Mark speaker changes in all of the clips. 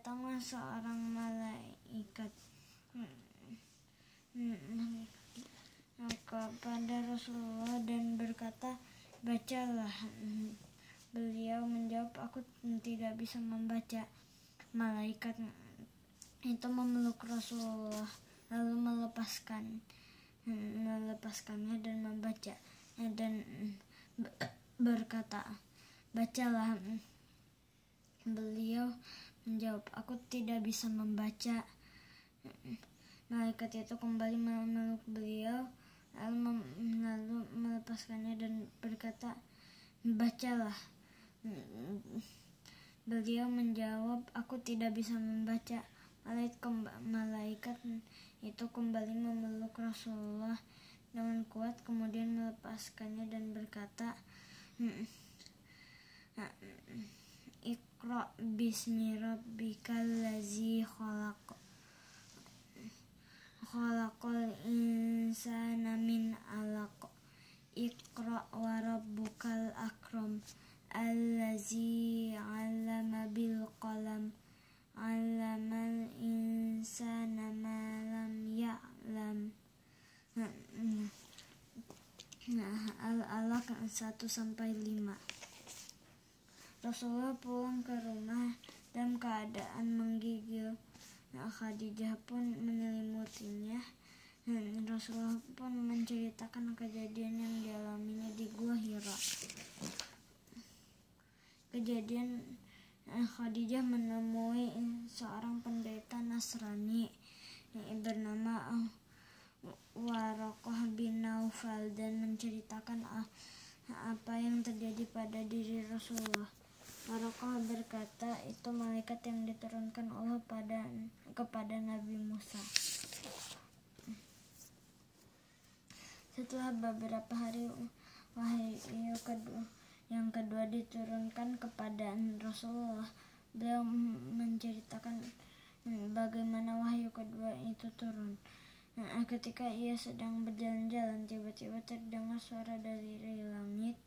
Speaker 1: datanglah seorang malaikat kepada Rasulullah dan berkata, bacalah. Beliau menjawab, aku tidak bisa membaca. Malaikat itu memeluk Rasulullah lalu melepaskannya dan membaca dan berkata, bacalah. Beliau menjawab, aku tidak bisa membaca. Malaikat itu kembali memeluk beliau lalu melepaskannya dan berkata, bacalah. Beliau menjawab, aku tidak bisa membaca. Malaikat itu kembali memeluk Rasulullah dengan kuat, kemudian melepaskannya dan berkata, Iqra bismi rabbikal ladzi khalaqal insana min 'alaq. Iqra wa rabbukal akram allazi 'allama bil qalam 'allamal insana ma lam ya'lam. Al-Alaq 1-5. Rasulullah pulang ke rumah dalam keadaan menggigil. Khadijah pun menyelimutinya. Rasulullah pun menceritakan kejadian yang dialaminya di Gua Hira. Kejadian Khadijah menemui seorang pendeta Nasrani bernama Waraqah bin Naufal dan menceritakan apa yang terjadi pada diri Rasulullah. Waraqah berkata, itu malaikat yang diturunkan Allah kepada Nabi Musa. Setelah beberapa hari, wahyu yang kedua diturunkan kepada Rasulullah. Beliau menceritakan bagaimana wahyu kedua itu turun. Ketika ia sedang berjalan-jalan, tiba-tiba terdengar suara dari langit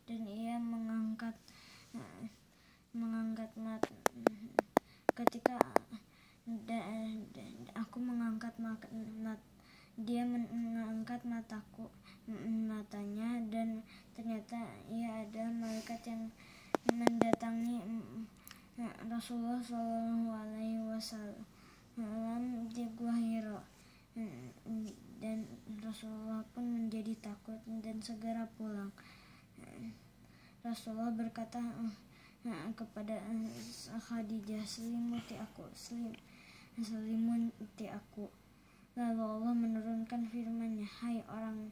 Speaker 1: dan ia mengangkat mata. Ketika aku mengangkat dia mengangkat matanya dan ternyata ia adalah malaikat yang mendatangi Rasulullah SAW di Gua Hira. Dan Rasulullah pun menjadi takut dan segera pulang. Rasulullah berkata kepada Khadijah, selimuti aku. Lalu Allah menurunkan firman-Nya, hai orang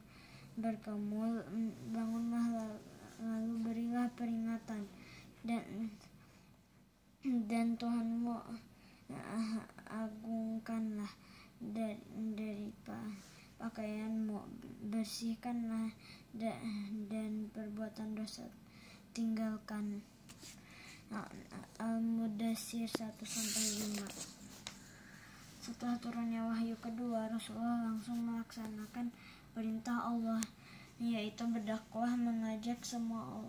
Speaker 1: berkemul, bangunlah lalu berilah peringatan dan Tuhanmu agungkanlah dari pakaianmu, bersihkanlah dan perbuatan dosa tinggalkan. Al-Mudaththir 1-5. Setelah turunnya wahyu kedua, Rasulullah langsung melaksanakan perintah Allah, yaitu berdakwah, mengajak semua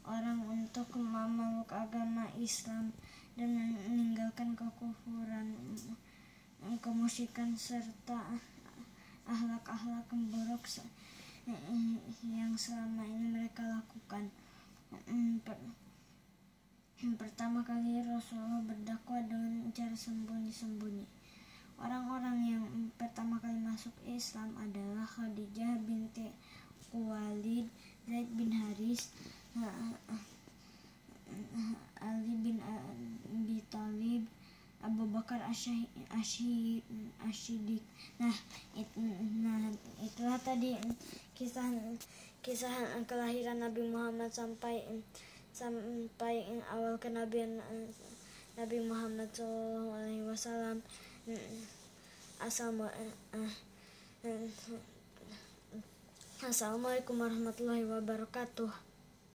Speaker 1: orang untuk memeluk agama Islam dan meninggalkan kekufuran, kemusyrikan serta akhlak-akhlak buruk yang selama ini mereka lakukan. Pertama kali Rasulullah berdakwah dengan cara sembunyi-sembunyi. Orang-orang yang pertama kali masuk Islam adalah Khadijah binti Khuwailid, Zaid bin Haris, Ali bin Abi Thalib, Abu Bakar Asy-Siddiq. Itulah tadi kisah kelahiran Nabi Muhammad sampai awal kenabian Nabi Muhammad SAW. Assalamualaikum warahmatullahi wabarakatuh.